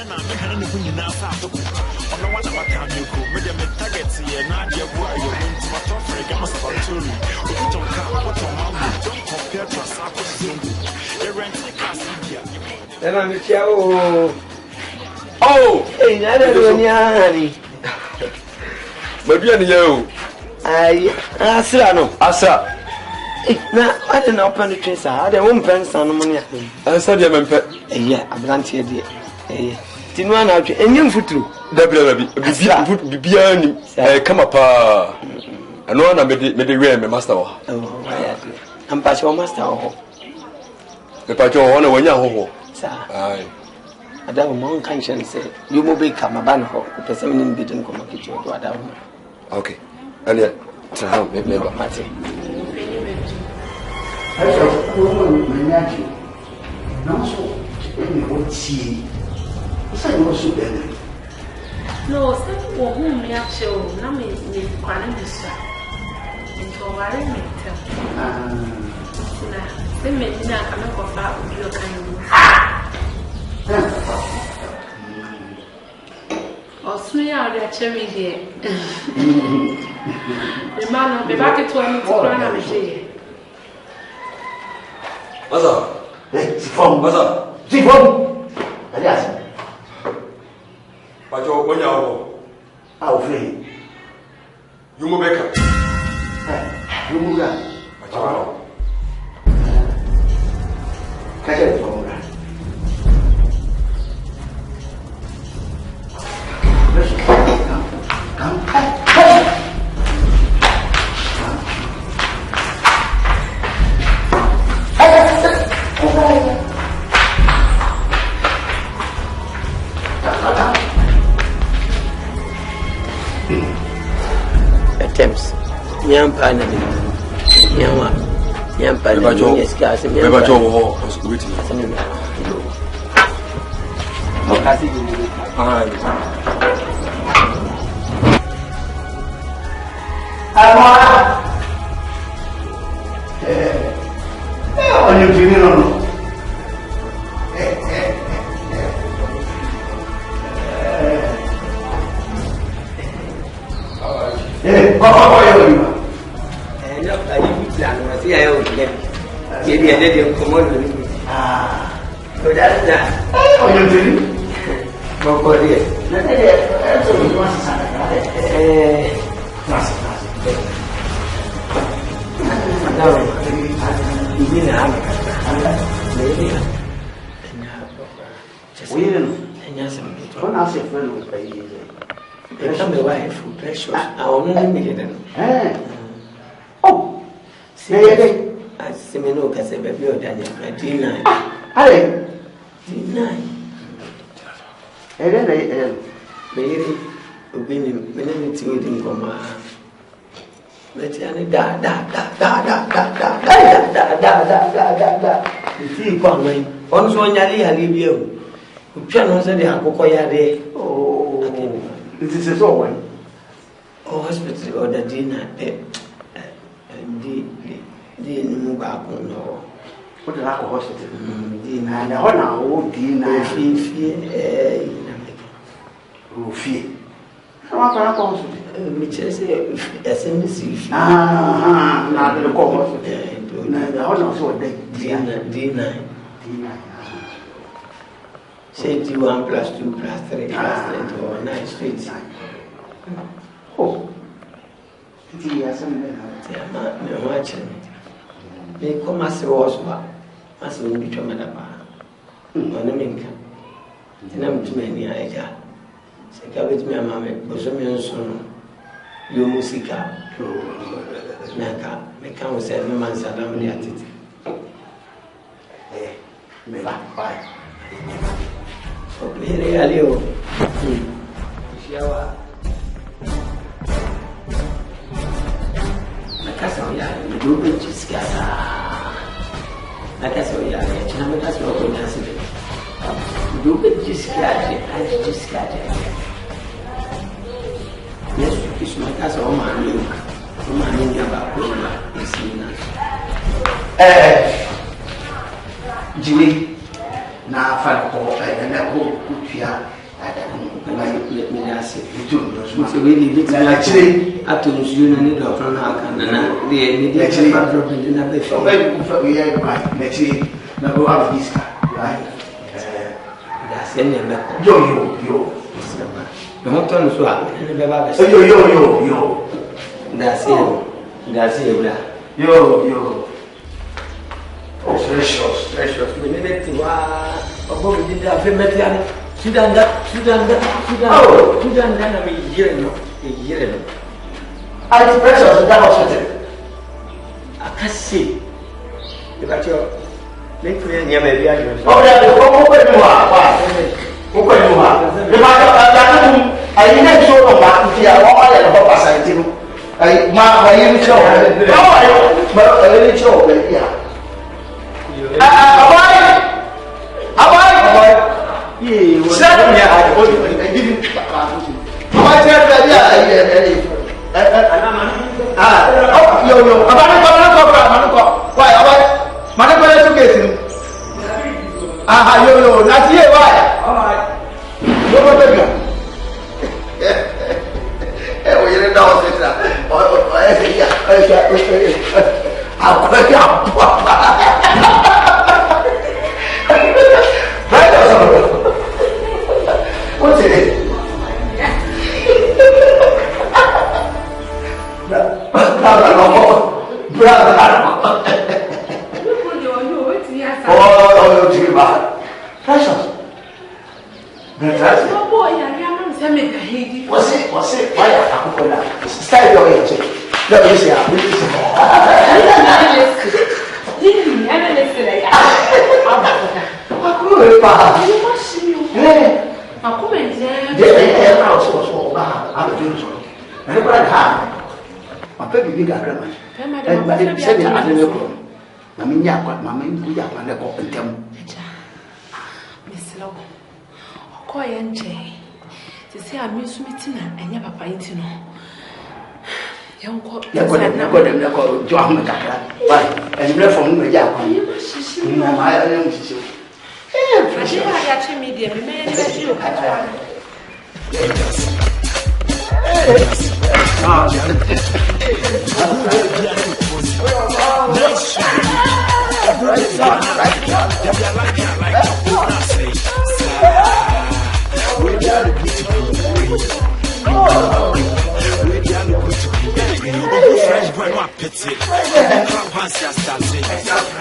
then I'm having to bring you now. On the one of my camera, medium targets here, not your boy, you're going to my top for a gamma sabaturi. Put on car, put on mamma, don't compare to a sapo zungu. You're renting a class India. Then I'm a chow. Oh, hey, I don't know, honey. But you Asa. Now, I didn't open the trace. I don't pens on money. I said, I'm a yeah, I'm glad to hear it. Tinwan out and young foot through. Be come up. I know I made the real master. Oh, I'm past your master. The patio on when you're sir. I don't want conscience say you will become a ban for the person beating come kitchen to a down. Okay, and yet, remember, Martin. I said, woman, now so, you would see. Say, what's your belly? No, some woman, me up show, no, me, quite into a worry matter. The men now come up about your kind of swing out their cherry there. The man will be back at 1 to run a day. What's up? What's up? Zifon! Aliás, but you're when you're out free. You move back. You move up. Catch it from that. Come. Attempts. Young partner. Young partner. Yes, guys. Never told her waiting. On your funeral. How are you? So that's that. Oh, you're doing? Precious. I only make it. Oh, I see me no case baby or Daniel. D9. Allez. D9. Baby, when you think come let's say da. See come on so nyali halibio. Upia no say dey akoko yade. Oh, it is so one. Oh, hospital or the dinner. The new back no. What the lack of hospital? Dinner and the honor old dinner. Rufi. How can I hospital? Which is SMC. Now the call hospital. Now the honor so D9. Say D1 plus 2 plus 3 plus 8 or 9 streets. Oh. It's I'm watching. They come as a was as a little bit of on the minka. And I'm to many idea. Say, come with me, mamma, was a man soon. You musica. Naka, make come 7 months around the attitude. Eh, me back by. So, really, shower. Do it just get like I saw ya, and that's what we have. Do it just get it, I just got it. Yes, it's my cousin, oh my milk. Oh my milk about Puma is in us. Jimmy, now I find a and that whole Pia. Medasi. So we need to actually at to you need of run out and the actually dropping in a bit. So we are quite next year. Now go have this right? That's any of that. Yo. The motor is what? Yo. That's it. Yo. Precious. We need to above the African. Sudan, a year. I was precious in that hospital. I can't see. You got your link for your baby. Oh, yeah, I didn't show no one to your all and about passing. I am sure. No, but I didn't show. Yeah. What's it? Precious. Was it? Why are you style your age? No, you see,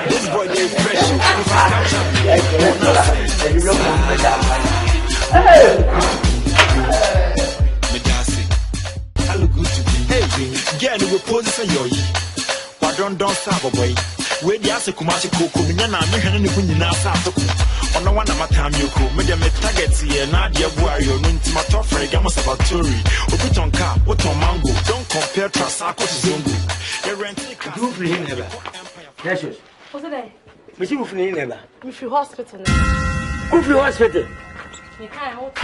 This boy is fresh. I look good to be. Hey, get the position you're in. Don't stop, boy. Where the answer Kumashi Coco, Minana, and the Punina Sato. On the one of my time you could, made them targets here, Nadia Warrior, Nintima Toffrey, Gamma Sabatori, Opiton Car, what on Mango, don't compare Trasako to Zungu. You're renting a group for him never. Precious. What's it? We see who's in never. If you hospital. Who's your hospital? You can't hold.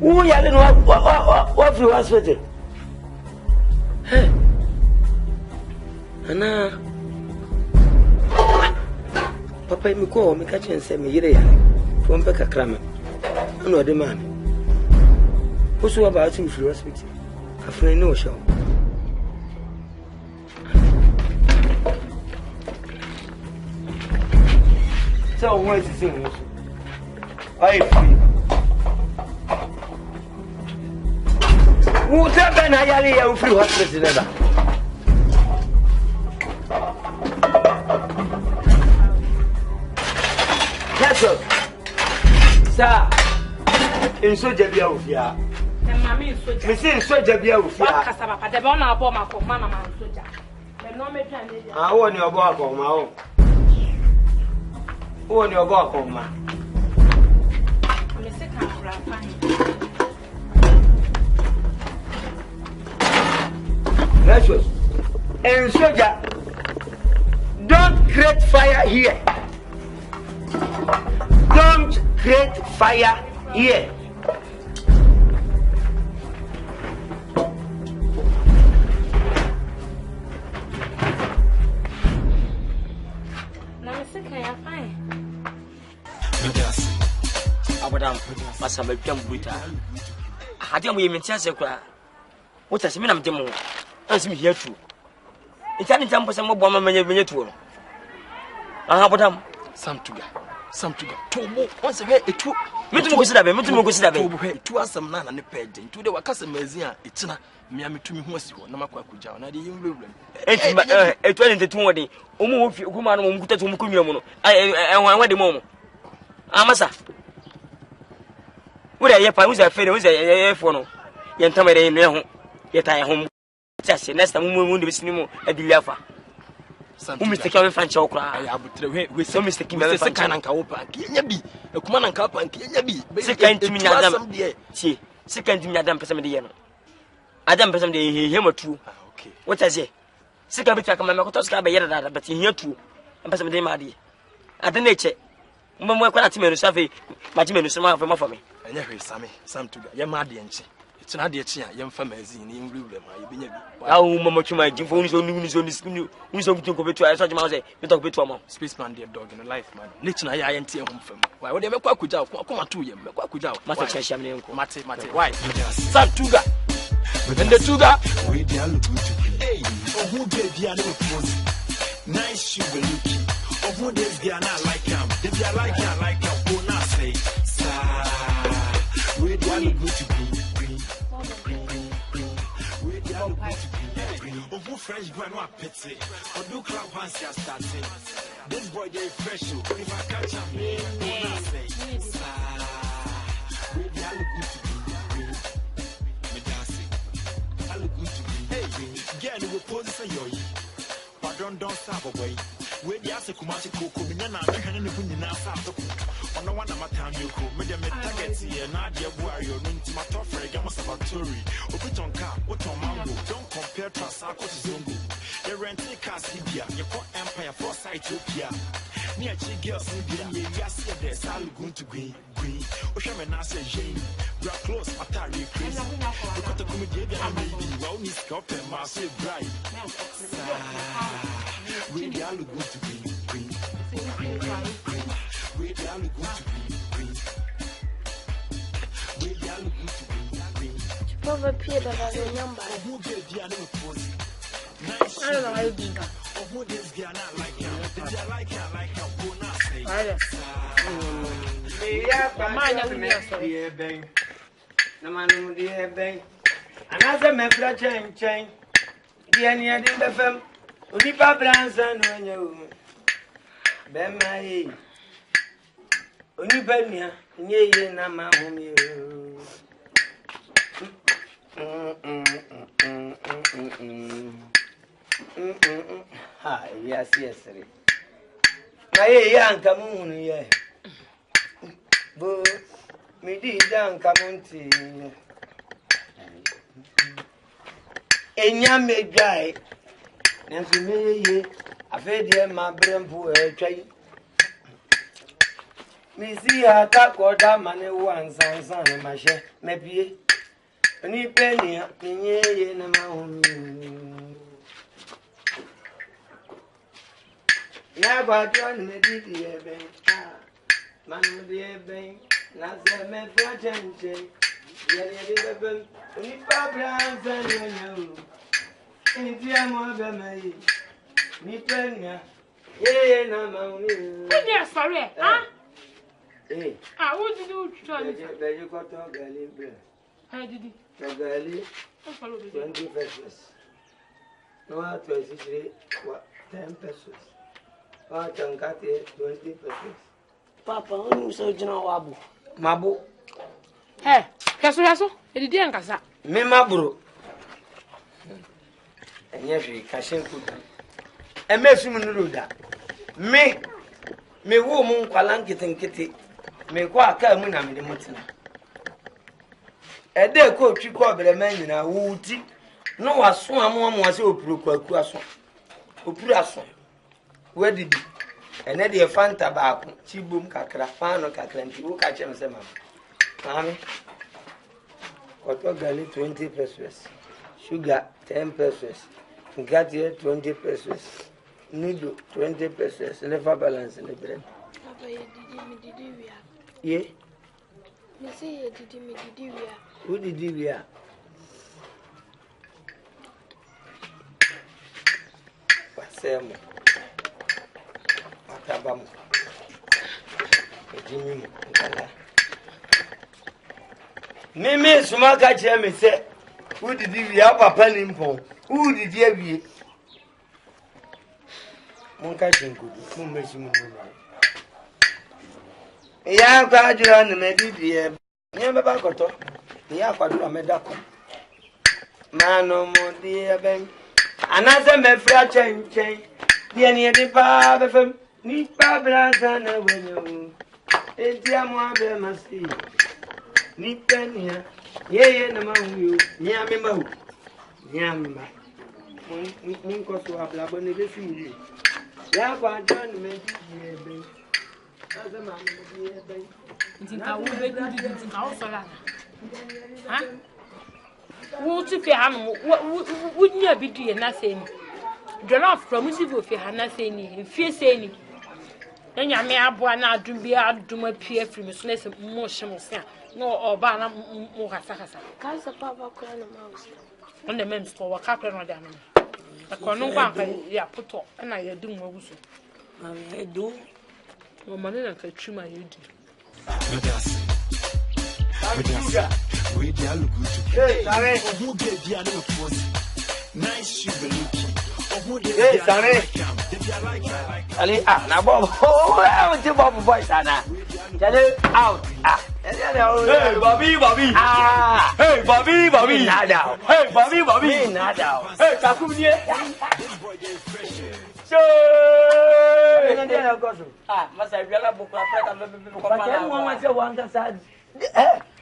Who are you? What for hospital? Hey, Anna, Papa, me call me catch and send me here from Becca Cramer. I know the man. What's about him for hospital? I find no show. So, why is he saying? I feel. Who's that? Ben Hayali, you flew hospital never. Yes, sir. In Soja Biafia. And mammy is so We see in Soja Biafia. Casaba, the Bona Boma for Mamma and Soja. The no matter. I want your walk on my own. Who on your walk on my? I'm a second for a fine. Precious. And Soja, don't create fire here. Don't create fire here. madam masa ma twam buta ade mo yementi ase kra wota se me na mdem ansi me hia tu itani tampo se mo bo ma manya tu no aha bodam Samtuga tobo once he etu metu ko sida be tobo he etu asam na ne pede ntu de wakasa mazi a etina me ametumi ho asi ho na makwa akugya na de yemwewura enti etu ani tetu wode omo wo fi kuma no mo kutatu mo konwa mu no enwa de mo amasa wura ye pa musa fere musa ye fo no ye ntamere ne ho ye ta ye ho tase next time mo de bisini mo adiliafa mistake we fanche okra ya butre we so mistake me fanche kana nka wo pa kinya bi ekuma na nka pa kinya bi second mi nyadam tie second mi nyadam pese me de ye no adam pese me de he matu okay what is it second bi taka me ko to ska be yeda da but he tu pese me de ma de adan eche mo kwa na ti me no safe ma ti me no so ma fa me enya hwe same Samtuga ye ma de enche etina de eche a ye mfa magazine ni nwurewura ma ye benya bi awu mama chuma jimfo uni so kutin ko betu aso jima say betu ko betu ama spaceman de dog in life man nature ya yente ehum fam why we de mekwa kuja ko to ye mekwa kuja mata chasham ne nko mate why Samtuga and the Tuga we dey look good to play who dey dia no pose nice you will look of who dey dia na like am if you like am go na say we dey look good to play Ovu fresh boy no apete. Odu club once ya starting. This boy dey fresh o. If I catch him, me gonna say. We dey look good to be. Me dancing. I look good to be. Hey, girl, you pose say yo yi. But don't stop boy. We dey ask Kumasi Koko. Me na me hane ne bu nyina sa to. Ono wana matam you ko. Me dey me target here na dey boy yo nti ma to free ga masabatori. Obiton car, what on mango. Don't compare to Asako to Zongo. You rent a car, Libya. You call Empire for Ethiopia. Near Chi girls, Libya, yes, there's all going to green. Oshaman, I say, Jane, we are close, Atari, crazy. You got to come with the baby. Well, need scalp and Marseille bright. We are good to green. We are good to green. We are good to green. Papa Peter has a number. Who gave you a pose? I don't know how you do that. Who this guy not like him? Did you like him? Go not say. Another member chain. The near the FM. Unipa Branson when you Ben my Unipenia, ye nama home. Hi, yes. My young Camoon, yeah. Boo, me did young Camonti. And young may die. And to me, I fed my brain for a train. Me see her talk or that money once and son in my share, maybe. Any penny, in a mountain. Now, but John, me did the bank. Man, the bank, not the man for attention. Yet, only Fabrans and you. If you are more than me, me penny, yeah, no mountain. Yes, sorry, huh? Hey, I would do there you got to go. I did it. Tagali 20 pesos. No, 10 pesos. Chankati 20 pesos. Papa, only so general wabu. Mabu. Hey, Casso, it didn't casa. Me mabro. And yes, we cashin food. And me sumunuda. Me woman qualankit and kitty. Me qua camuna me the mountain. A day coach you call the man in a woody. No, I swam one was Opruason. Where did you? And then the fan tobacco, Chibum Cacra, Fano Cacran, you catch him some. Mammy, Cotton 20 pesos, sugar 10 pesos, got here 20 pesos, needle 20 pesos, never balance in the bread. Ye? Me say didi me didi wia. Who did you wia? Wasemo. Watabamu. Ejimi nkala. Mimi sumaka che me say who did you wia papa ni mpon. Who did you wia? Monka chenkudu. Mumesi mungu. Ya kwa ajura ni me didi e. Nyemba bakoto. Ya kwa dura me dako. Mano mo die ben. Anase me fra chen. Die ni de pa be fem. Ni pa branza na wenyo. Enti amwa be masi. Ni penia. Ye na mahuyo. Nyame mahu. Nyama. Mun ko so abla bone be fi. Ya kwa John me die ben. Asa ma me die ben. Ntinka wo be didi ntinka wo fala. Ha? Wo tu fi hanu wo nya bidie na se ni. Jollof from musibo fi hana se ni, fi se ni. Na nyame aboa na adum bi adum apia firi me so na se mo hye se a. No oba na mo kasa. Kasa papa ko na mouse. On the men's store waka kra no da no. Akono kwa ka ya poto na ya dum waguso. Mami edo. Wo mane na ka twuma yedi. We dia look good. Hey, Sare. Who get dia no was nice you be looking. Hey, Sare. Ali na Bob. Oh, we ti Bob boys ana. Jale out. Hey, Bobby. Hey, Bobby. Not out. Hey, Bobby. Not out. Hey, Kakumie. So, Masa biala buku apa tak Pakai mu ma se wan ka sa.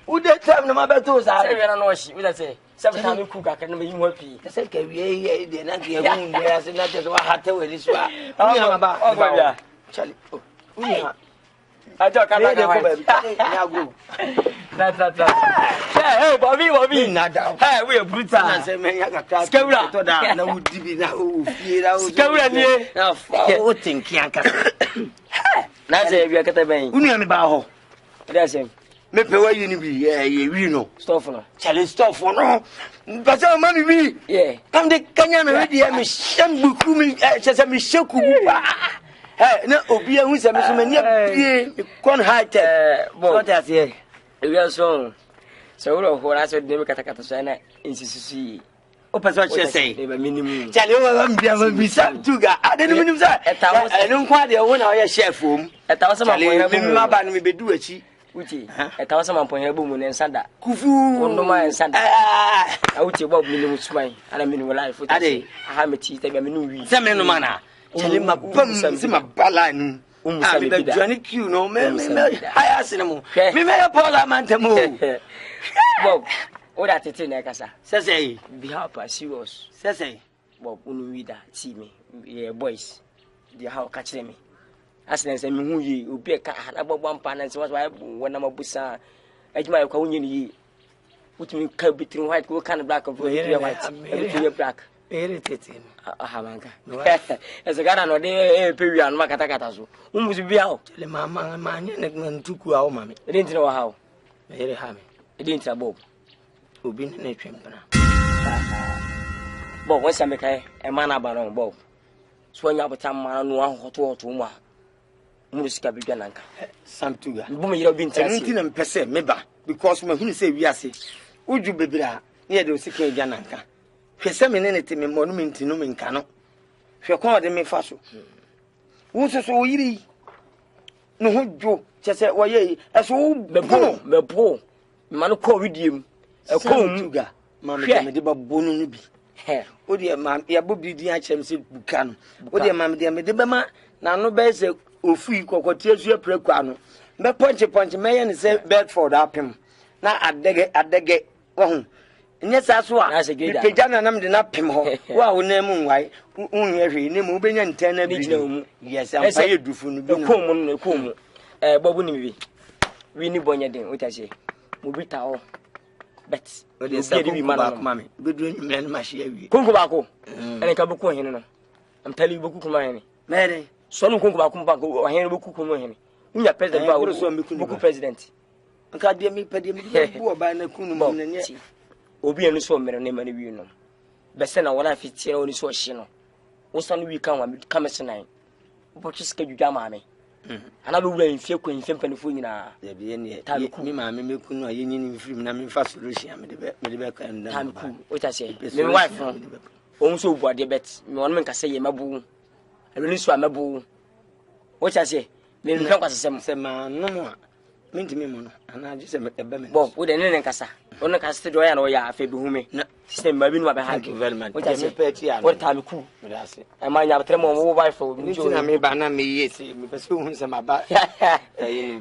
Ude time na ma beto sa. Say we na no shi, we da say. Say time cook aka na yi mo pi. Ka se ka wie de na ke hu de ya se na te so ha te we so a. Unya ma ba. O ba bia. Chali. Unya. Ajo ka na ka. Ya go. Hey, Bobby. Nada. Hey, we brutal. Na se me ya ka ka. Skewura. To da na wudi bi na o fie da o. Skewura ni. Na fa o tinki aka. Na say we kata ben. Unya me ba ho. Da say Me pe wa yi ni bi ye wi no. stuff no. Chali stuff no. Pasa ma mi bi. Yeah. Kam de kanya na we de me shambuku mi chese mi sheku bu ba. Na obi ehun se me so mani abie kon high-tech. Bo. What ase? We are so. So we ho ra so de me kata so na insisusi. O pesa che sei. E ba minimum. Chale o ba mbia ma bi sam tuga. Ade no minim sa. Eno nkwa de wo na o ye chef om. Eta wo se ma Chale mi ma ba no me bedu achi. Uti. Eta wo se ma ponye bu mu ne nsada. Kufu. Wondo ma nsada. Uti bob minimum sumai. Ana minimum life. Ade. Aha me ti ta bi minimum wi. Se me no mana. Chale ma bam se ma bala nu. Umusa me me bida. Johnny Q no me haya sinemo. Me me Paula mantemo. Bob, o da tete na kasa. Sese. Be happy serious. Sese. Bob unu wi da see me. Yeah boys. They how catch them. Asena se me hu yi obi ka na bobo ampa na se wona mabusa. Ejima kwa wunye ni yi. Utimi ka between white go can black of white. Black. Tete. Aha manka. Ese gara no de pewia no makata so. Umusu bia o. Le mama manye ne ntuku a o mame. Ede ntina wa hawo. Ere ha me. Ede ntina Bob. Obi ne twempana. Bob wasa me kai e mana baron Bob. So nya botam mana no ahoto mu a. Mu sika bidwa nanka. Samtuga. Bu me yira obi ntina. Enti na mpese meba because me hunu se wiase. Uju bebira ne de sika bidwa nanka. Hwese me ne te me monument no me nka no. Hwe kon de me fa so. Wo so so yiri. No ho dwo chese wo ye eso bebo. Manu ko widiem. E ko muga. Ma me de babonu no bi. O de ma ya bobi di a chem se buka no. O de ma me de be ma na no be se ofui kokoti asu apraku ano. Me ponche me ye ne se Bedford apem. Na adege wo ho. Nye sa so a peja na nam de na pem ho wa wo na mu nwai unye hwe ne mu benya ntan na bi mu yes am fa ye dufu no bi no ko mu babu ni bi wi ni bonya den o ta se mu bi ta o bet o de sa ko ba ko mame be du nyime na ma hye awie konko ba ko ene ka boku hene no am tali boku kuma hene mere so no konko ba ko hene boku kuma hene unya president ba wo boku president nka de mi pede mi bu oba na kunu mu na nye obi enu so mere ne mane wi no be se na wala fiti oni so hye no wo san wi kan wa mi kamesenan wo twa sika dwudwa ma me ana be wura mfie ko mfie mpanifo nyina ya bi ne mi ma me mekunu a yenyini mfirim na me fa solution me de be kan na tamku o ta se me wife no o nso bu ade bet me won me nka se ye mabu aluni so amabu o ta se me nka kwasesem se ma no a mintimi mu no ana je se me ebe me bo wo de ne nkasa won ka se do ya na o ya afa bi hu me system ma bi no ba ha thank you very much o ta se peti ya o ta me ku me da se e ma nya betre mo wo wife o ni na me ba na me yesi me pese hu se ma ba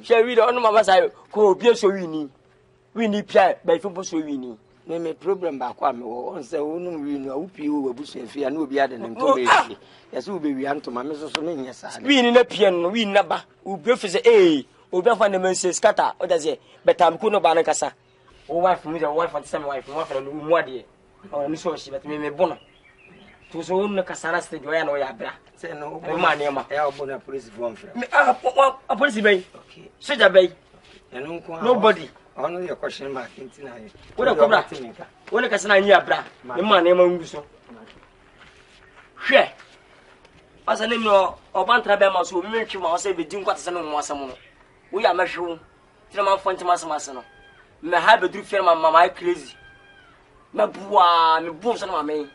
she wi do no mama sai ko obi so wi ni pia ba fi bo so wi ni me problem ba kwa me wo on se wonu wi ni awupi wo abusu afia na obi ade ne nto be fi yesi wo be wi anto ma me so so me nya sa wi ni na pia no wi na ba obi fi se obi afa na mense scatter o da se betam ku no ba na kasa o wife mu ja wife anti wife no mu ade o ni so shi bet me bono to so wonu kasa na stage o ya na o ya bra se no ma ne ma ya obo na police form fra a police bay okay soja bay enu nko nobody ono ye question mark ntina ye wo da kobra wo ne kasa na nyi abra me ma ne ma ngu so hwe asa ne mi o bantra be ma so mi ntwi ma o se be din kwata se no mo asem no wo ya mahwe tira ma fonti ma asem no me ha be duru firma mama crazy me bua me bum so na ma me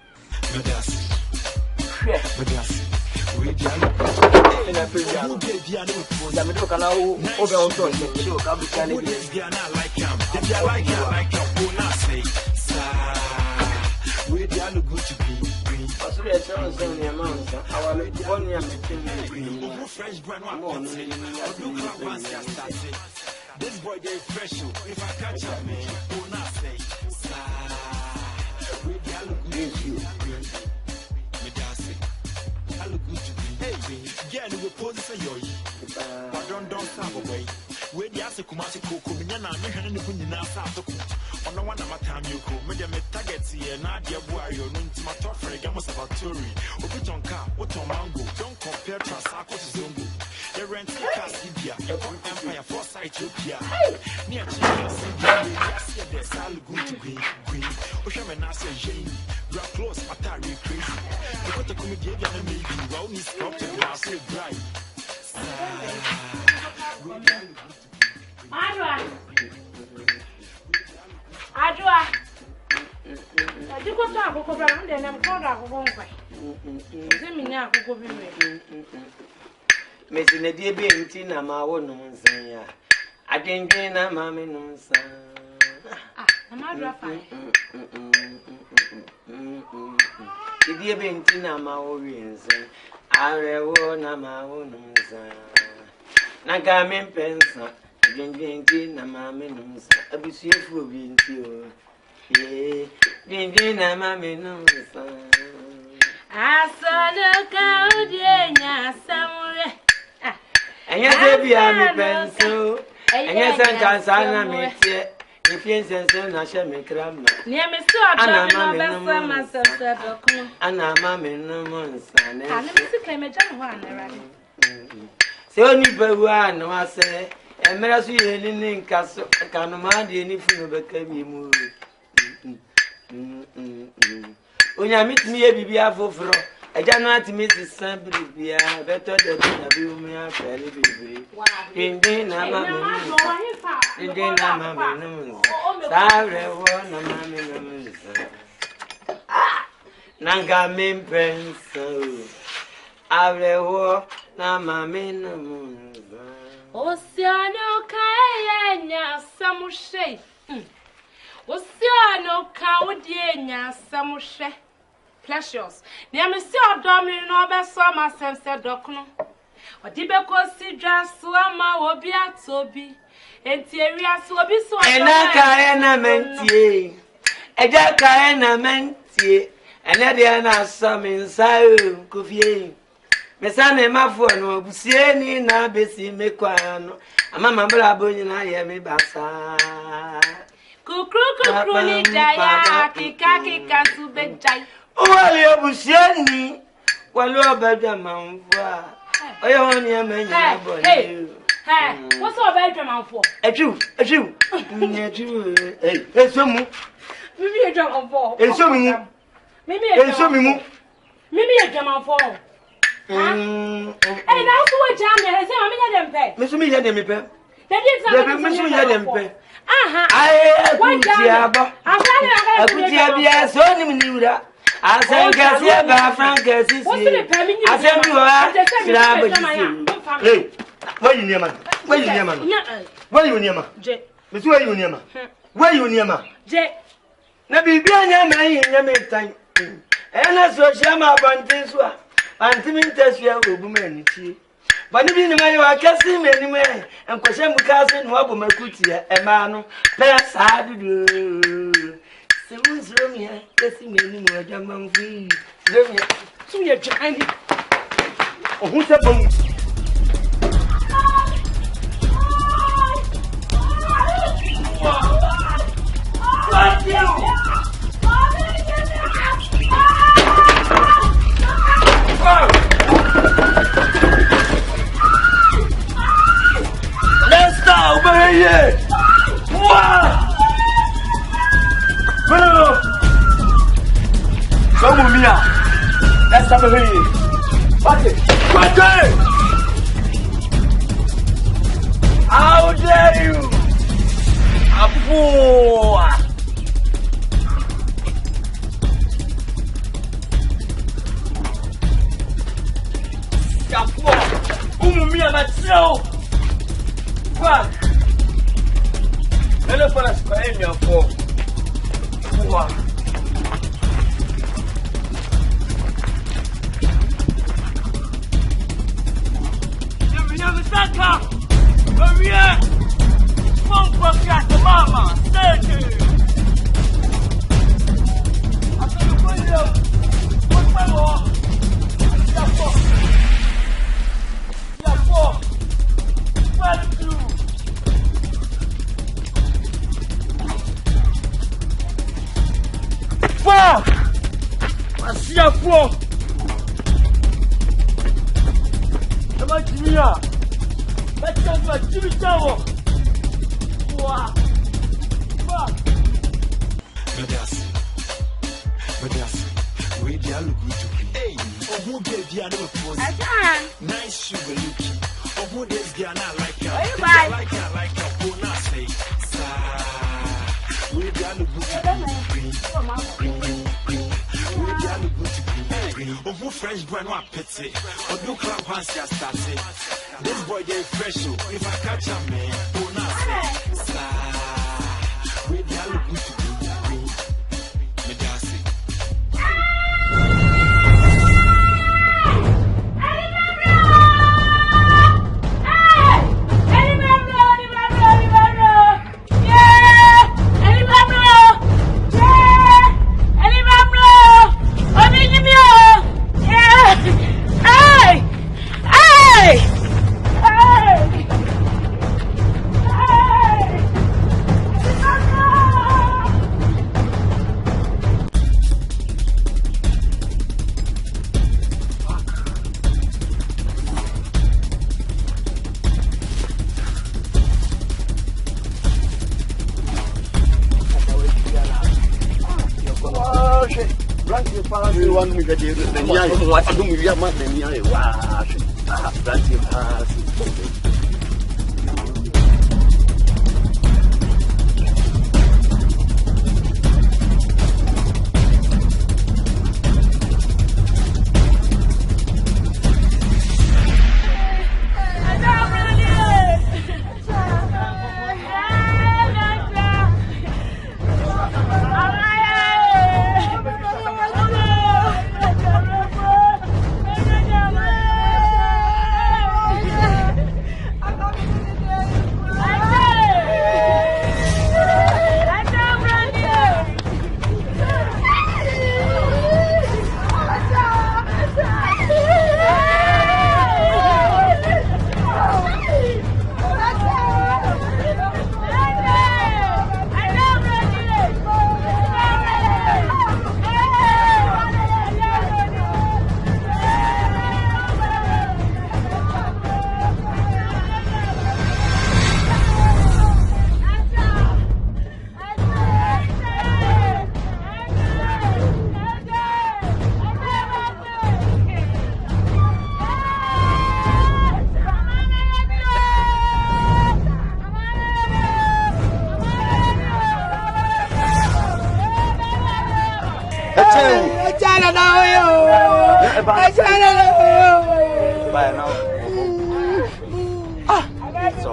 hwe we dialo ina pe ya who get dia no ya me do kana o be on to se do ka bu kana bi dia na like him if you like him go na say we dialo good to be Pastor ya tell us in the amount our one year me fresh brand one this boy get fresh if I catch up me go na say we dialo good to me that's it I look good to be girl we pose say yo but don't stop away we the ase kumasi koko me na me hwene ne kunyina sa atoko ono wa na matam yoko me de me target here na de boa yo no ntima to free gamo sabatori obi tonka woton mango don't compare Transako to Zongo the rent cast Libya e come empire for Ethiopia near China yes the sal good to be green o hwe me na say jen bra close atari crazy the got to come dey na maybe well ni stop to na say bright Adwa. Adiko ta akoko bra na dem ko da akoko nkwa. Ze mi nya akoko bi we. Mesi na die be nti na ma wo no nsan ya. Adwendwen na ma me no nsan. Na ma adwa fa. Die be nti na ma wo wi nsan. Arewo na ma wo no nsan. Na ga me pensa. Adwendwen na ma me no nsan. Abisuefu obi nti o. Adwendwen na ma me no nsan. Asolo ka odienya samure. Anya se bia mi penso. Anya san kan sana mi tie. Ni piensense na she mi krama. Ni me so adwa no besa masasa dokun. Ana ma me no monsa ne. Ana me sikle me jam ho anara. Se oni bawu anu ase. Emera so ye ni nkaso. Kanu ma de ni funu beka bi mu. Onya mitimi ye bibia foforo. Eja no atimi sisan bibia beto de na bi umi afele bibi. Inde na ma me. Inde na ma me. Sare wo na ma me. Nanga me penso. Ave wo na ma me. Oceano kaya samushe. Oceano kaudienya samushe. Precious. Ni amesi odomi no be so ma sense dokno. Odibe ko si dwaso ama obi atobi. Enti ewiaso obi so ena ka ena mentie. Eja ka ena mentie. Ene de na so mi nsa ko fie. Mesane mafo no abusie ni na besi mekwa no. Ama mabla bonyi na ye me basa. Kukru ni daya kika sube jai. Wali abusieni wali obeda manfa. Oyo ni amenya boni. Hey, what's all about drum for? A Jew. Hey, some. Maybe a drum for. And so many. Maybe a drum for. And also a jam, I say, I'm in them pay. Miss me, let them pay. That is aha. I could so knew that. I said, Garcia, Frank, I said, you are. Where you near man? Where you near man? Where you near man? Miss, where you near man? Where you near man? J. Nabi, be a young time. And as well, Shama Bantis were. Antimintas, you have a woman. But if you know, I can see many men and question cousin Wabble Macutia, a man, pass hard to do. So, Romia, guessing many more German free. So you're trying. Oh, who's a bone? What you? Let's go, baby! Wow! Hello! Come with me now. Let's have a baby. Party! How dare you? A fool! Mia Mateo. What? Hello, for us, Wow. Maria, one podcast, Mama, thank you. I said, what's my law? Wow! I see a floor. Am I Jimmy? Let's go to a Jimmy Tower. Wow! Wow! We are looking to hey, or who gave the other pose? Nice sugar looking. Or who is Gana like her? I like her, who not say, we are looking to who French boy no pity, or do club once you started. This boy they fresh, if I catch a man, who not say, we are looking to one we get the what do we have much than the wash. That's him pass. Bye now. So.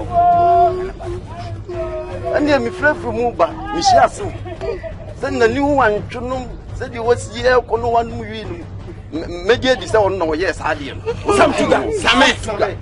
And then me fled from Uba, Michelle. Then the new one to know said you was here, no one win. Maybe this one, no, yes, I did. Some sugar, some sugar.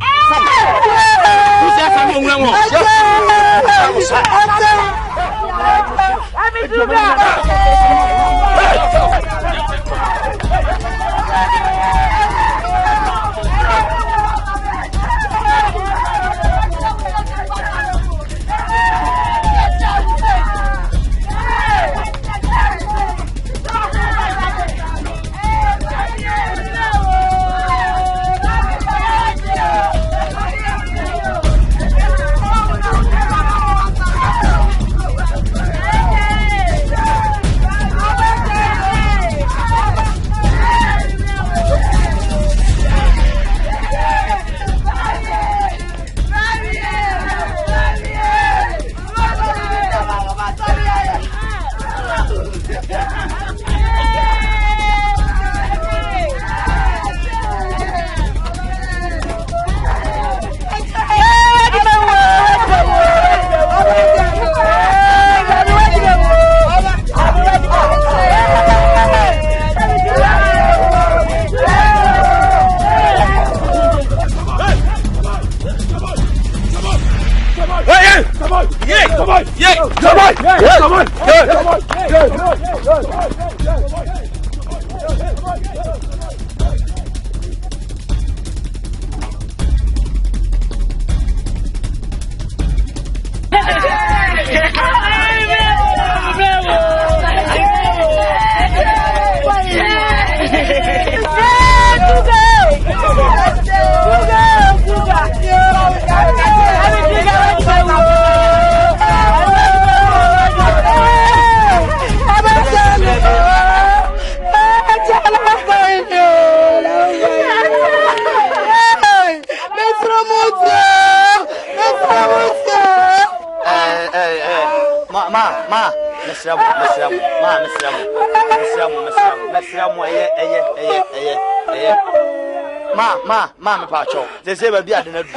Ma pacho they say be adena du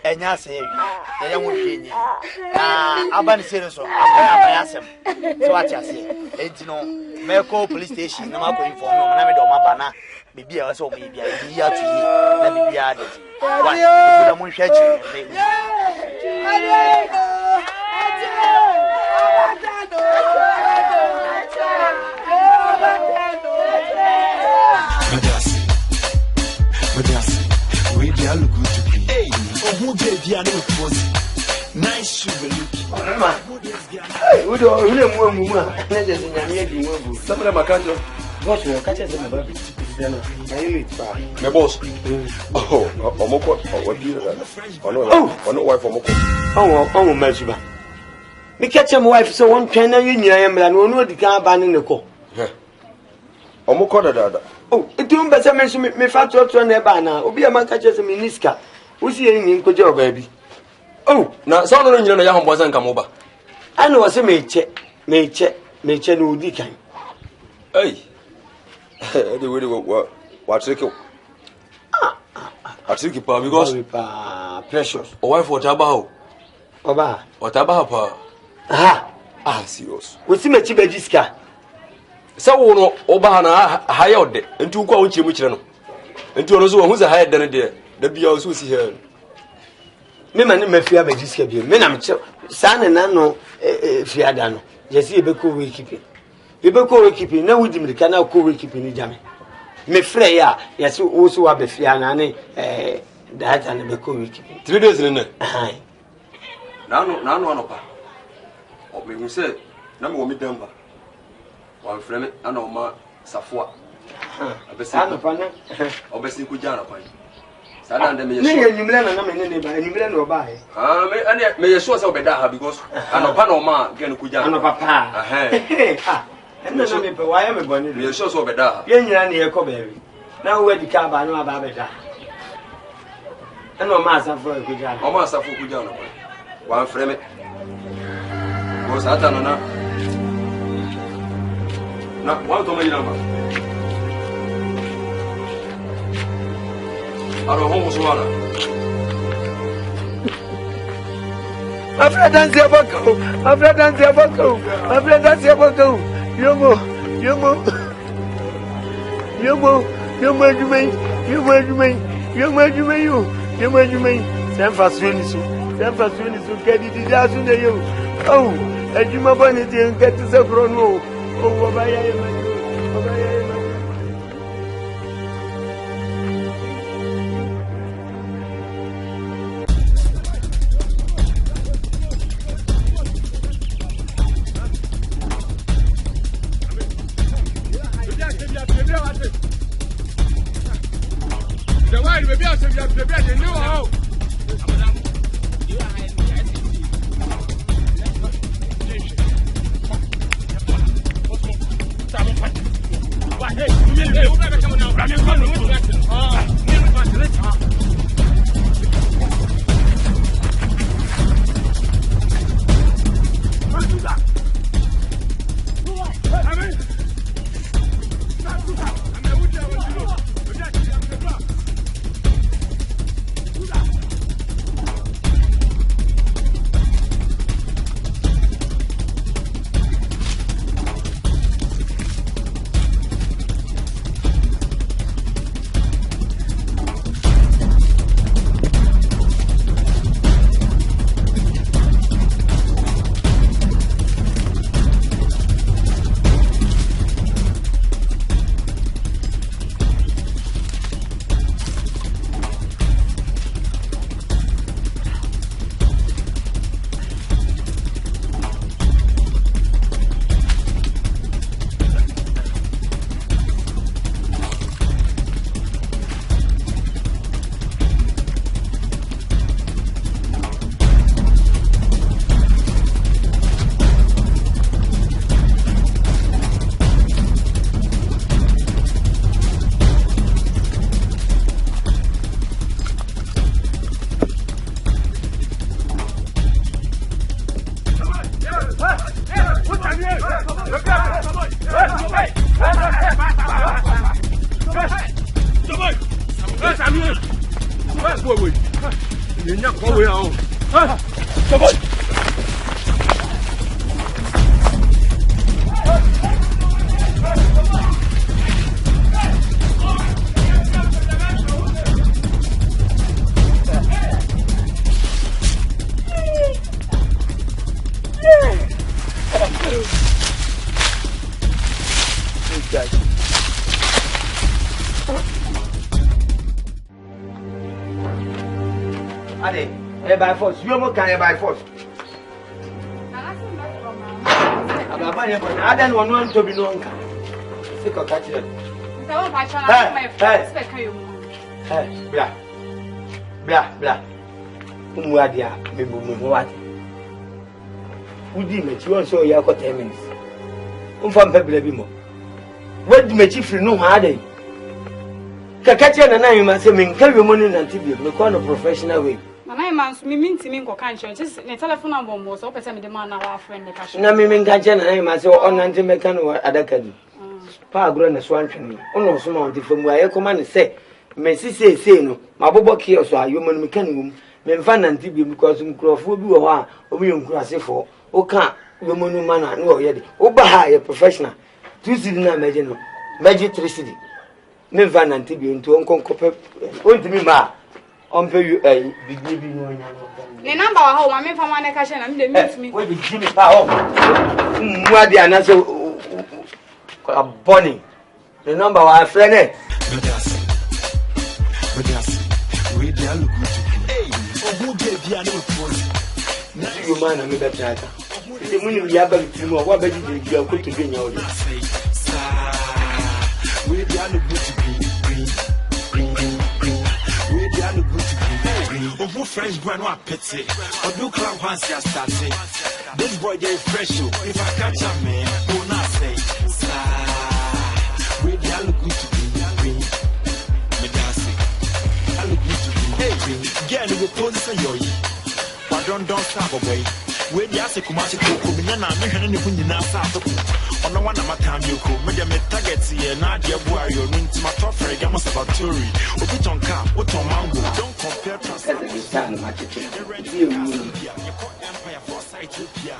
enya ase ye won hwenye na abani sere so abani asem so what you say enti no me call police station na ma ko inform no na me do ma bana bibia we so mo bibia yi atu yi na bibia ade wa da mo hwe chi Nice sugar look. Hey, we do some of them are catching. Boss, we are catching them about it. My boss. Oh, Omoko, what do you know? Oh, no wife for Moko. Oh, Majuba. Me catch my wife so one trainer in your and one know the car ban in the car. Omoko, that. Oh, it don't better mention me fat to a banner. Obi a man catches a miniska. Who's here in Kojo, baby? Oh, now some of you know your boys and come over. I know what's a mate, no deacon. Hey, the way what's it? I think because precious. Or wife for Tabao. Oba, or Tabapa. Serious. What's a chibajiska? So, Obana hired and two coach Michano. And to those who's a higher than a dear. The be also see her. Me man me fia be jiska bi me na me che san na no fia da no je si be ko we keep na wudi me kana ko we keep ni jame me frɛ ya ya si wo so wa be fia na ne that and be ko we keep 3 days ne ai na no anopa o me hu se na me wo mi damba wa frɛ me ana o ma safoa abesi anopa na obesi ku jana kwan sada ndem ye so ne nyimle na me ne ba nyimle na oba he me ane me ye so se obeda ha because anopa na o ma gen ku jana anopa pa enna na me pe wa ya me boni me ye so obeda ha ye nyina ne ye ko ba wi na wo di ka ba no aba beda enna o ma asafo ku jana o ma asafo ku jana wa frɛ me go sata no na wa to ma yina ma don't know what's wrong. After dancing about go, after dancing about go, after dancing about go. Yomo, San Francisco, get it down to you. Oh, and you my bonnet and get to the front row. Oh, the white baby, I said, you have to be at the new house. By force, you almost carry by force. I don't want to be known. Sick of catching it. Blah. Umwadia, maybe what? Would you make you also your 10 minutes? From Pebble. What do you chief know harder? Kakatian and I must say, carry your money and TV, look on a professional way. I must mean to me, just the telephone number was open the man our friend. No, meaning Kajan and I must say, on anti mechanical at Academy. Pa grown a swan, almost some from where I command say, Messi say, no, my bobo kills are human mechanical, men fan and TV because Crawford will be a woman grassy for, O can't, woman man, no, yet, O Baha, a professional. 2 city, imagine, magic 3 city. Men fan and TV into Uncle Copper, on to me, ma. On pay you a big baby. The number of home, I mean, from one occasion, and they meet me. What did Jimmy Power? What the answer? Bonnie. The number of our friend. You man, I'm a better. The money we have to know what better you are going to be in your Fresh brand one pity, or do club once you start say, this boy is fresh. If I catch a man, who not say, we look good to be green. I look good to be green. Get in the position, yo. But don't stop away. Where the Asa Kumasi Kuminana, and you put in our south. On the one of my time you could, maybe targets here, not your boy, you're into my top for a gamma about Sabatori. Put on car, put on mango. Don't compare trust. As a stand, much you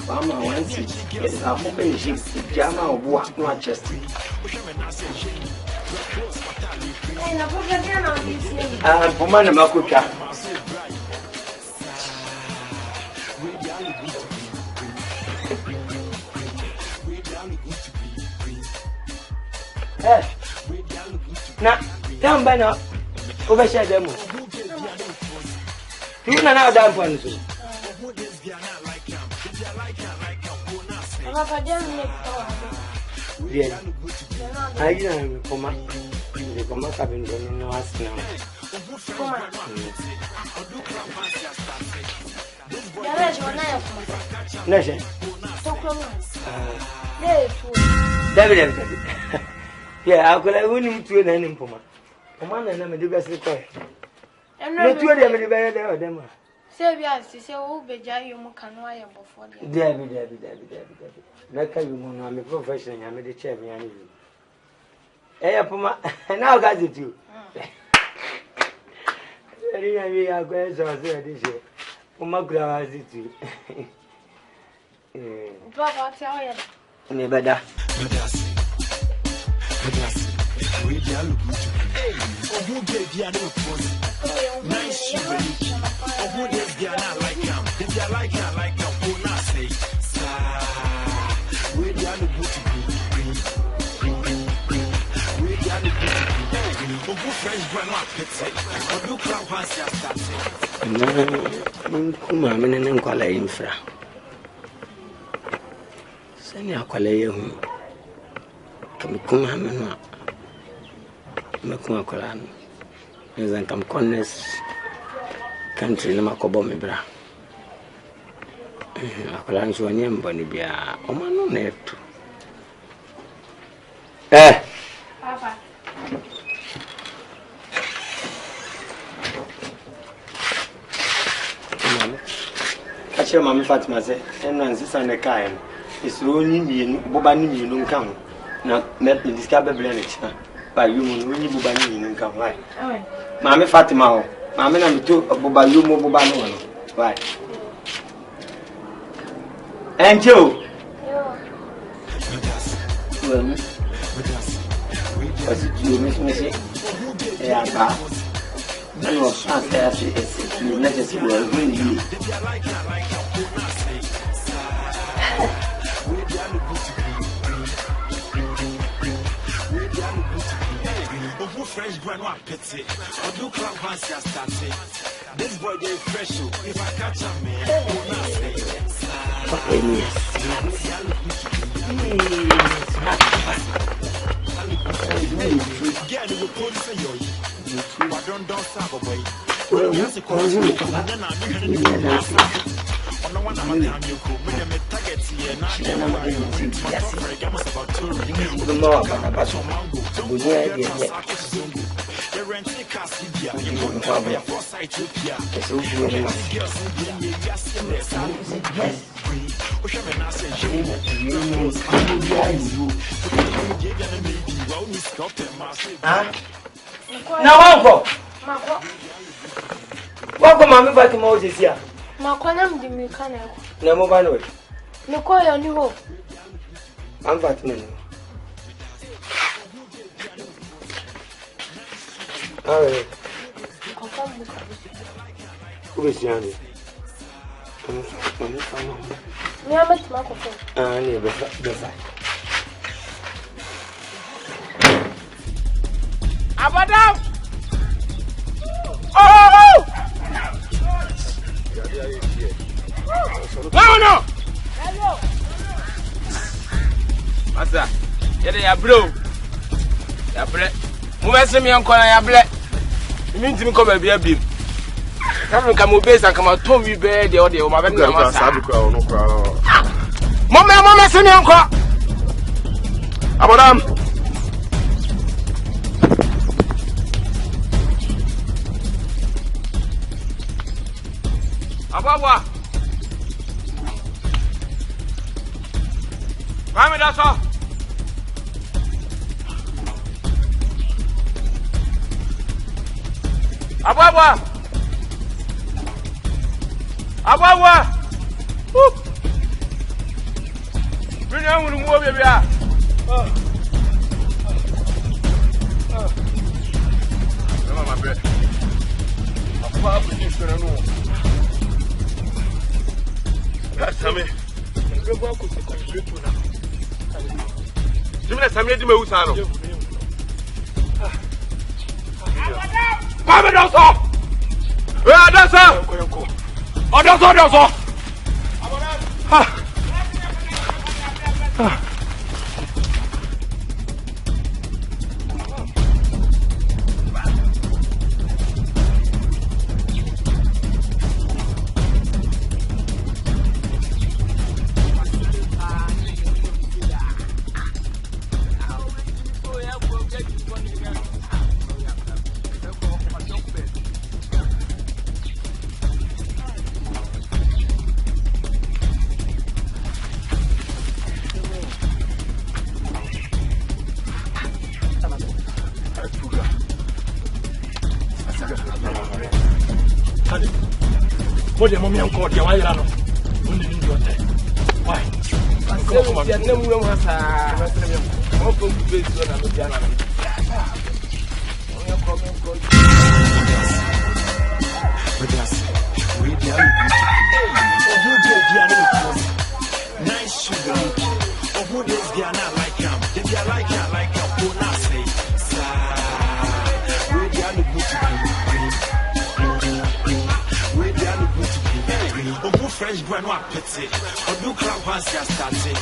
Mama wants it. Yes, I'm hoping she's Jama or what, not just. Pumana Makuta. Now, down by now, overshare them. You know now that one. Yeah, I am Puma. The Puma cabin don't know us now. David. Yeah, I could have won to an enemy Puma. Puma and I'm a dubious toy. And no 2 of them better than Say, yes, to say, oh, be Jay, you can wire before. Debbie. Like you know, I'm a professional, I'm a champion. Eh, Puma, and now got it too. We are going to say this year. Puma has it too. Papa, tell you. Never. We are looking to hey, who gave you a nice shoe? Who gave you not like him? If you like him, who not say, we are looking to we are looking to who French grandma pizza, or do club has started. Kuma, I'm in an quality infra. Send your quality. Come on, Makuma Koran. As I come corners country, Namakobo Mibra. Akolan Suanyam Bonibia, Omano net. Papa. Catch your mammy Fatima, and Nancy and the kind. It's only me, Bobani, you don't come. Now, met me discover blemish. By you, when you Bobani, you come right. Mammy Fatima, Mammy, I'm too a Bobayu Mobano. Why? And you? Was it you, Miss Missy? Yeah, I was asked as you let us go with you. Fresh grandma pity, or do club has started. This boy they fresh, if I catch a man, get it with police and yours. I don't stop away. Well, yes, of course, then I'm not one of my time you could make them targets here. Now, now, Uncle. Welcome, Mammy, back to Moses here. Makonam the mechanic. No mobile. No call your new hope. I'm Fatima. All right. Who is Yanni? We are met Marco. Never. Abadam! No! Masa, yede ya bro. Ya bre. Mo bese me enko na ya ble. Mi ntimi ko ba bia bim. Kam ka mo base ka ma tom wi be de o de o ma be na ma sa. Mo me se me enko. Abadam. Ababa. Mami, that's all. Abwa. Bring on with the more baby. My bed. Abwa is going to know. That's me. Jimmy, Sammy, do me Usano. Papa, that's all. Where that's all? Oh, that's all. What the mommy and called you? Why you run? Only in your time. Why? Come on, you never will have a open face on the piano. Nice sugar. Oh, who is Diana like him? Did you like him? Like a bonus? We are the good French granola pity, or do club once just started.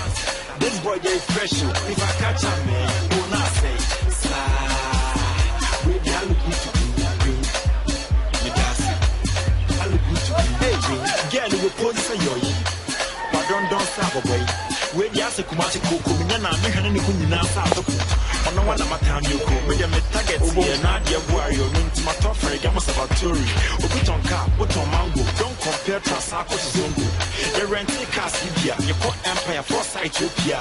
This boy is fresh. If I catch a man, will not say, we are looking to be. You dance it. I look good to be. Get the position you're in. But don't stop away. We are the Kumachi Coco, and I'm making any good enough out of it. On the one of my time you go, with your targets here, not your warrior, into my top for a gamma sabaturi. Or put on car, put on mango. Don't compare Trasaco to Zongo. The renting cast Libya, your court empire for Ethiopia.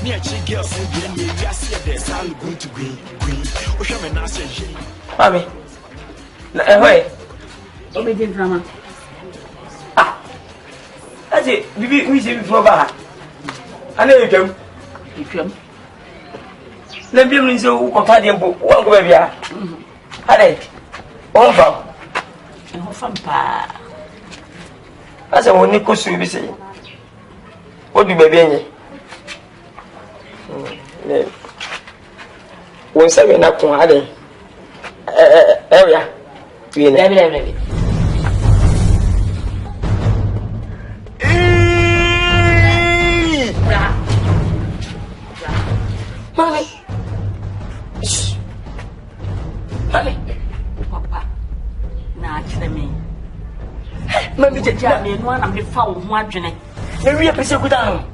Near Chi girls and then you see there's all going to green. Which I'm an answer. Mommy, wait. What made you drama? That's it. We see before Baha. I know you come. You come. Let me bring you a book. One go baby. Hade. Over. And from Pa. As I want to see you say. What do baby? When seven up to Hade. Area. We never. Mommy. Shh. Mommy. Papa. Nah, me. Mommy, just tell me one of the foul one. Maybe a piece of good arm.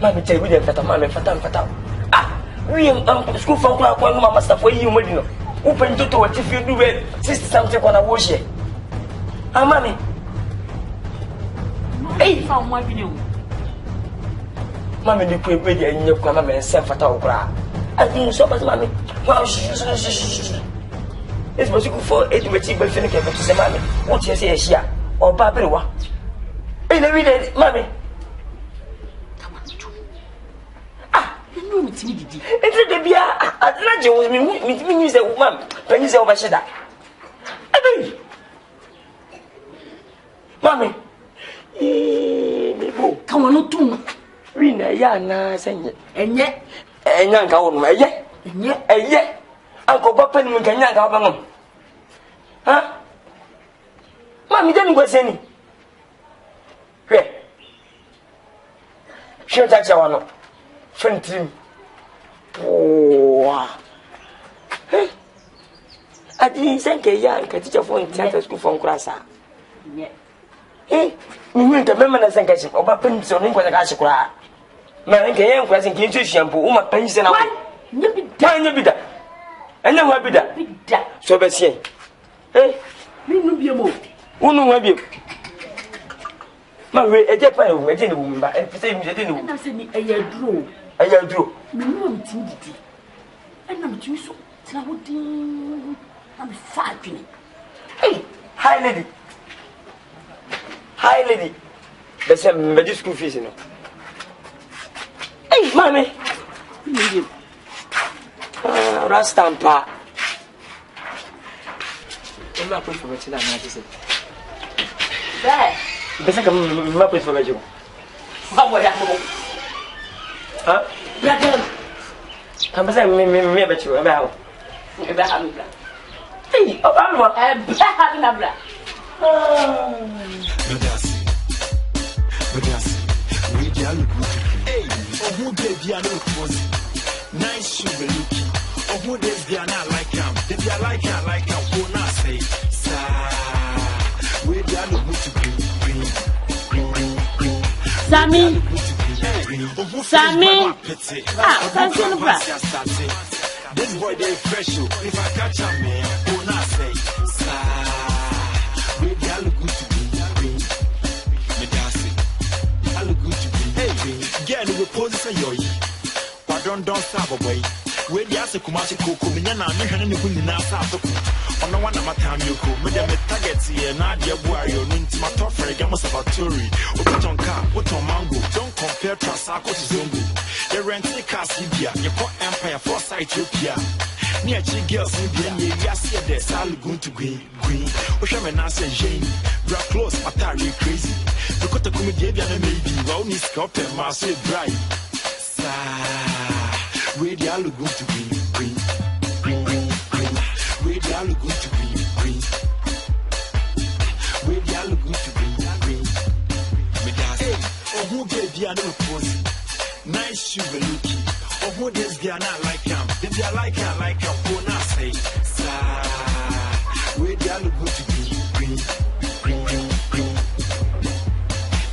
Mommy, tell me that Mammy Fatam. We are school for one master for you, Medino. Open to what if you do it, sister something on a wash here. Ah, Mammy. Hey, found one video. Mammy, you put with your grandma and send for Taugra. I think so, but Mammy. Wow, it's was good for 8 material finish to say, Mammy. What you say here? Or Babylon? In the reader, Mammy. You know, it's me. It's a beer. I don't know, me, a woman, Penny's over Shedda. Mammy. Come on, too. Rina, Yana, send it. And yet, and young go yet, and yet, Uncle Bob and Muganya go. Huh? Mammy didn't go any. Here. Sure, that's our friend Tim. Oh, hey. I didn't think a young teacher for in theatre school from Crassa. Eh, you mean the women as a catch of a pencil in what I got to cry. Man, can you present into shampoo, my pencil? You be that. And then what be that? So, Bessie, eh? You know, be a move. Who know what you? My way, a Japan, I didn't woman, but I say, I didn't say, a year drew. A year drew. No, timidity. And I'm too so. Tina wodi. I'm fadwene. Hey, hi lady. Hi lady. Bese me school fees no. Hey, mommy. Rastampa. I'm not going for me today, I just said. There. Bese ka me put for me jo. What boy am? Huh? Brother. I'm saying me bet you about. Abraham bra. Hey, Obama. Abraham bra. Medasi. We are good. Hey, who gave you a look? Nice sugar looking. Oh, who does they are not like him? If you like him, who not say, sir. We are good to green. Sammy. Sammy. Thank you, bra. This boy they fresh. If I catch him, man, who not say, sir. We are good to green. Medasi. I look good to green. Hey, get in the position you're in. Pardon, don't stop away. Where the answer Kumashi Coco, Minana, and the Bunina Sato. On the one of my time you could, Madame Targets here, Nadia Warrior, Nintima Toffer, Gamas of Artillery, Opeton Car, what on Mango, don't compare Trasako to Zungu. The rental cars, Libya, your port empire, Foresight, Ethiopia. Near Chi girls, Indian, yes, they're Sally going to green. Oshaman answer Jane, Bra close, Atari crazy. The Kota Comedian, maybe, well, Miss Cop and Marseille Drive. Where the look good to green. Where the look good to green. Where the look good to green. Hey, oh who gave you another pose? Nice sugar looking. Oh who does they are not like him? If they are like him, who not say, sir. Where the look good to green.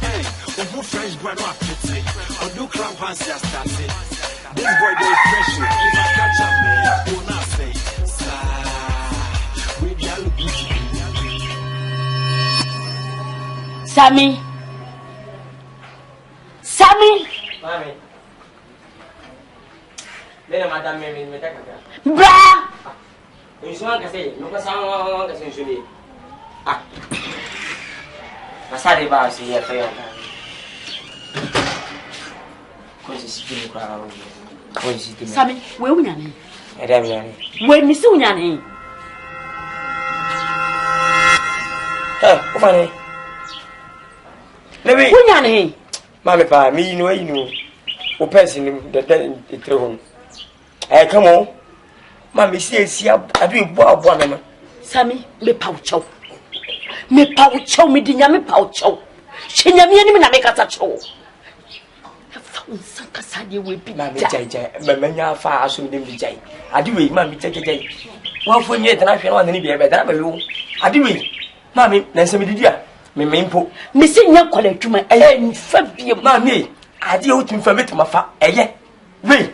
Hey, oh who French brand up pity? Oh do clown pants just started. This boy they fresh. If I catch up, man, who not say, sir. We be all good. Sammy. Mommy. Then madam me take a Bra. You want to say, no person can say you. Ah. Masari ba si ya fayo. Ko si skin crowd. Sammy, where we are? When Miss Unyani. Come on. Let me. Unyani. Mamma, pa, me, no, you know. O person the throne. Eh, come on. Mammy says, I do one. Sammy, me poucho. Me poucho, me dinya me poucho. She never make us a show. Sankasadi will be my Mamma far soon than Vijay. I do it, Mammy, take a well for yet, and I feel on any beer better. I do it, Mammy, then somebody dear. Me main po. Missing your colleague to my own Fabian, Mammy. I do to inform it to my fa. Eh, wait.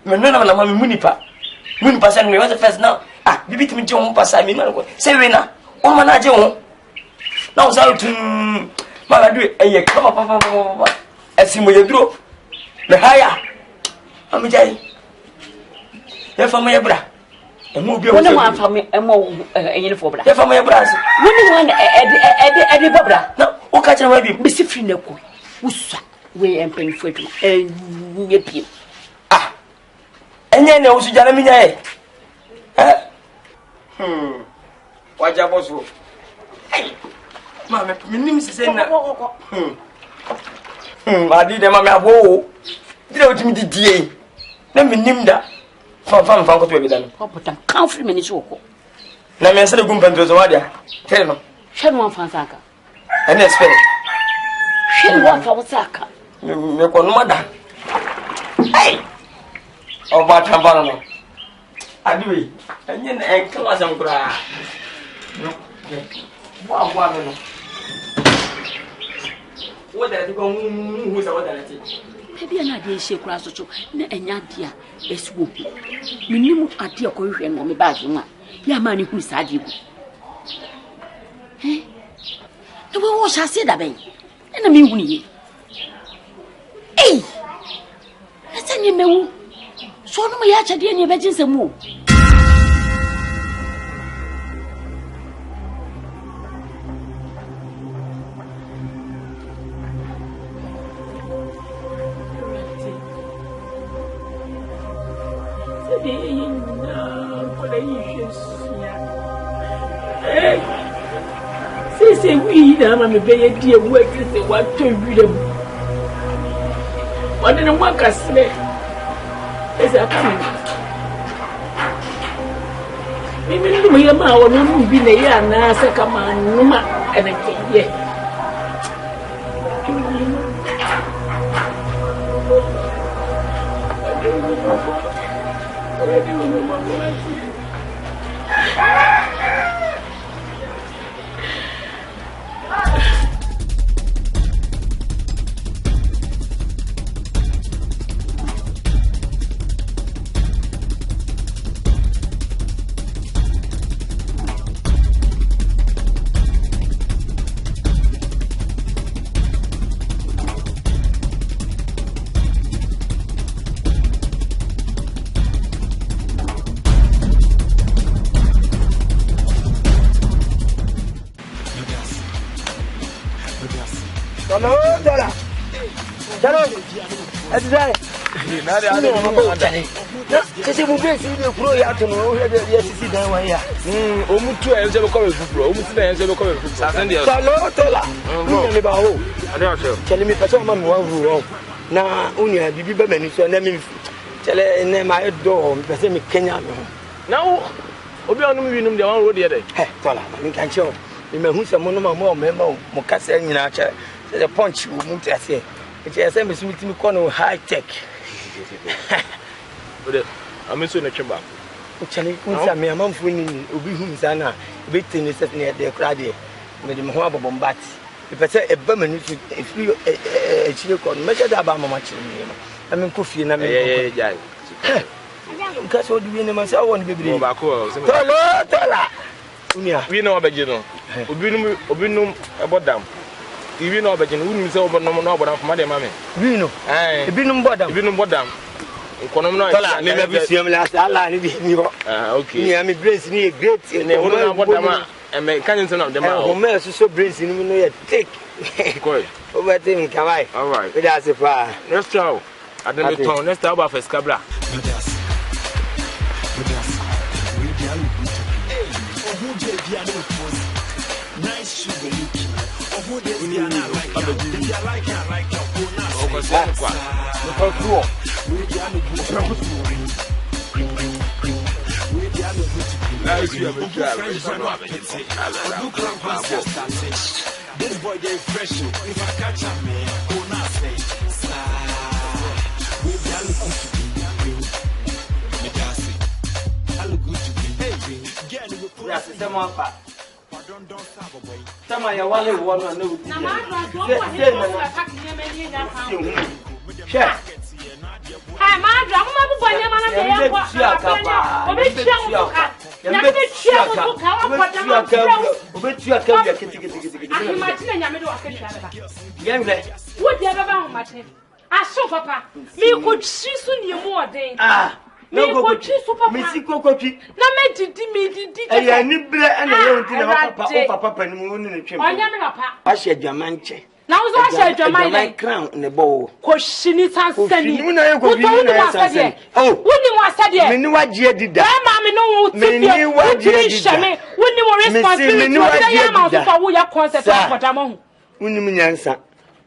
None of my munipa. Munipa send me was the first now. Ah, you beat me to one pass. I mean, say, Rena, oh, manager. Now, so to Mamma do it. Eh, come up. I see what you do. The higher. I'm a jay. If I'm a bra. And move your one for me and more uniform. If I'm a brass. When you want Eddie Bobra. No, what catch a baby? Missy Frinoco. Usa, we am paying for it. And you. Ah. And then there was Jeremy. What job was you? Hey, Mamma, my name is saying that. I did them. I'm a did me the DA. Let me name that. From to be done. But I'm comfortable in his work. Let me say the Gumpan to the Wadia. Tell him. Shed one for Saka. And let's spend. Shed one for Saka. You call mother. Hey! Oh, what I'm I do it. And then I come as I'm crying. What? What are you going with our maybe an idea shake grass or so, and Yadia is whooping. Minimum at your correction on me back. Yamani who sad you. Eh? The way shall say that, and I mean, hey! I send you, so no, my actually any emergency move. Kola yishes. Say we na me be dear work is the one to read them. One in a work as me is a coming. Even we are now no be a year na second man numa and a key. Sisi mubesi ile kuro ya tono o he ya sisi dan wan ya. Omutu ense be come fufuro, omutu na ense be come fufuro. Sasen dia. Tolo tola. Ni me ba ho. Ade o se. Chele mi pese o ma mi wan ru o. Na unia bibi be mani so na mi chele ne ma edo mi pese mi Kenya me ho. Na wo obi onu mi winum dia wan ro dia dey. He tola mi kan che o. Mi me hu se mo no ma mo mo kasa nyina che. The punch wo mu tiase. It is a miss me kono high tech. Ode ameso na twemba. Chani kunsa me amamfo ni obi hu nsa na be tini set na de kra de. Me de me ho abobombat. E pese e ba manu su e free e chire ko me che da ba mama chire ni no. Ame ko fie na me. Jai. Nka so di ni ma sa won bebre. Mo ba ko. Tola. Unia. Wi na obaje no. Obinum ebodam. Iwi no obaje no wunu se obonom no obodam fama de mame. Wi no. Ibinum bodam. Konom no tola ne me bi siem la ala ni di ni ho. Okay. Ni am brains ni great. Ne wonu na bodam a me kanyin se no dem a. O me so brains ni no ye take. Koi. O ba te nka bai. All right. We da se fa. Next time. Adem ton next time ba first kabla. Nice sugar looking. Oh, who they see and I like it. They like it. Oh, what's that? Look how cool. We are the good. This boy they fresh. If I catch a man, oh not say. We are the good. I look good to be. Hey, get it with us. Sama ya wale wona na uti. Na ma do do ha ma do ma bu bonya ma na de ya kwa. Obi tia mu ka. Ya be tia mu ka wa kwada ma. Obi tia ka ya kiti. Ahi ma tina nya me do akati ara ba. Ya nle. Wo dia ba ba ho mate. Aso papa. Mi ko chisu ni mu oden. No go me si kokotwi na me didi ya ni bre na ye unti na papa ni mu ni twem onya me papa a hye adwamanche na wo so hye adwaman crown ne bo ko shini sansani ko na ye ko bi na sansani woni mo asade me ni waje dida ma me no wo ti me ni waje dida woni mo responsibility me ni waje ma so fa wo ya concept of podamo hu woni mu nyansa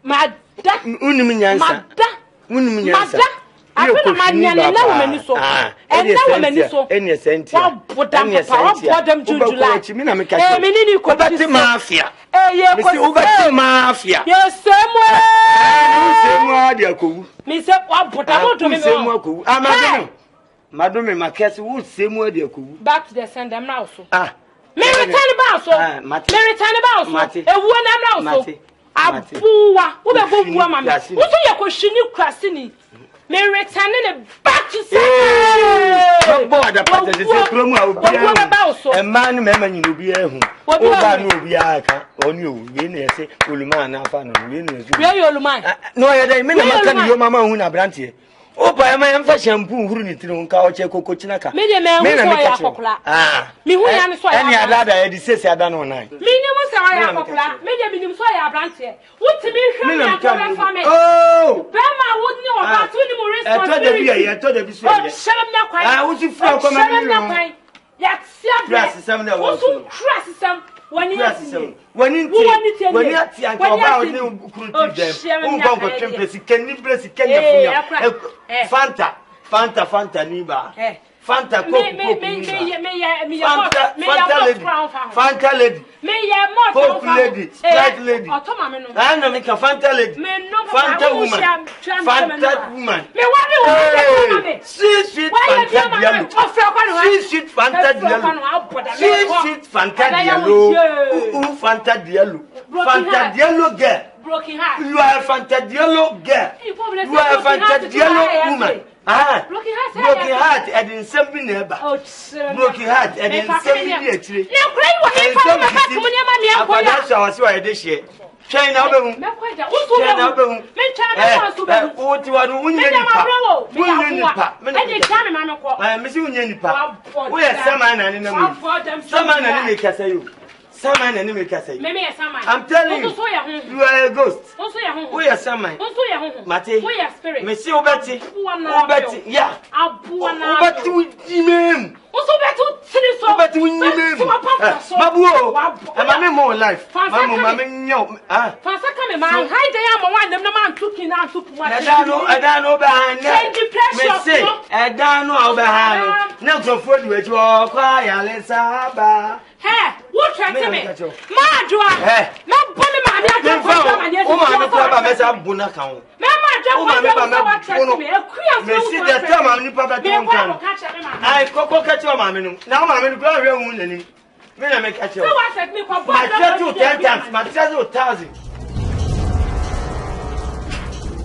ma da woni mu nyansa ma da woni mu nyansa Afena manya ne na wo mani so. Na wo mani so. Eni sentia. Wa bodam papa, wa bodam jujula. Mini ni ko bati mafia. Ye ko se ubati mafia. Ye semwe. Semwe adi akowu. Mi se wa bodam to me. Semwe akowu. Amadum. Madum makesi wo semwe adi akowu. Back to the sender now so. Me return ba so. Me return ba so. Ewu na na so. Abuwa. Wo be buwa mama. Wo so ye ko hwini krase ni. Me return the back to say. Board the pattern is a promo of a man, Mamma, you be a who. What will be a car on you? You say, Uluman, I found you. No, I mean, your mamma who are brandy. Oh, by my fashion, who need to know couch a cocochinaca. Maybe a man, me who am so any other, I says I don't know. Minimum say I am popular. Me dey minim so ya branch here. What me hwe me akọ fa me. Oh. Bema would know about when you responsibility. I told you so. Oh, shut up now kwai. Ah, what you feel come me. Ya sia press some there was. Press some when you when you ati ba oni ukuru dem. Un go go template can ni place can ya funya. Fanta ni ba. Fanta Coke Fanta lady. Coke lady. Sprite lady. I know make a Fanta lady. Fanta woman. Fanta woman. Sweet Fanta yellow. Sweet Fanta yellow. Sweet Fanta yellow. Fanta yellow. Fanta yellow girl. Broken heart. You are a Fanta yellow girl. You are a Fanta yellow woman. Broken heart, and in something neighbor. Broken heart, and in something near tree. You cry, what I was why this year. China, what you are doing, Miss Unipa. We are some man in the some man and make us say you. Some man and make us say, I'm telling you, you are a ghost. We are some man. Mate, we are spirit. Monsieur Betty, yeah. But with him. Also, better win him. Mabu, I'm more life. Mamma, no. Ah, Fansa come, man. Hi, they are one of the man cooking out to I don't know behind that. I don't know behind. No, so for you, you are quiet. Let's have. Hey, what try to me? Madua, not bully man. I catch your mammy. Now, mammy, go around and then I make catch you. My 10 times, my 1,000.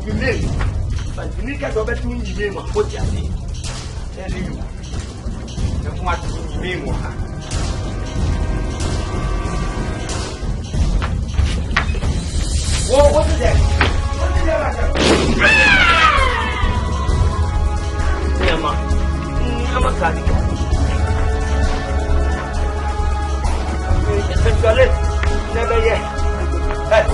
You live, but you need to go back to me. You name what you see. Tell you, what you mean. Whoa, what is that? What is that? I'm a cardiac. Never yet. Hey,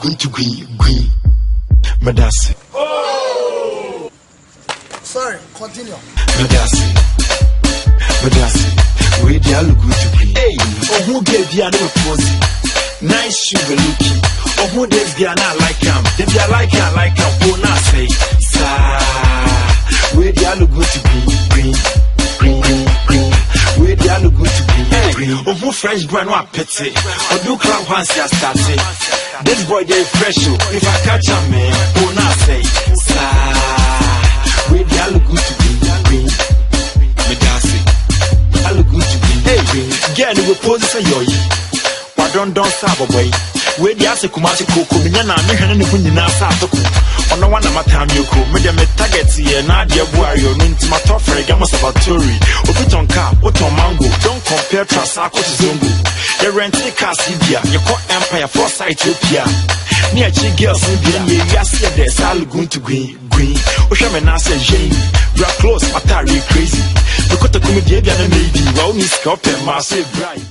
going to green. Madasi. Oh! Sorry, continue. Madasi. We are going to green. Hey, oh, who gave you another pussy? Nice sugar looking. Oh, who does get not like him? If you like him, who not say, sir. We are going to green. We are going to green. Oh, who French brand one pity? Oh, do club once you start it. This boy they fresh, if I catch a man, who not say, sir. We are good to green. Medasi, I look good to green. Hey, girl we pose say yo yi wadon don sabo boy we di ase kumasi koko menya na me hwene ne hu nyina sa atoko ono wana matam yoko me de me target ye na de buari onu ntima to fere gamo sabatori ofiton car oton mango don't compare Trasaco to Zongo ye rent the car Sibia ye call Empire for Ethiopia me a chi girls in the ye yase de sal going to green o hwe me na say jane bra close atari crazy we got to come dey bia na maybe wa oni scope ma say bright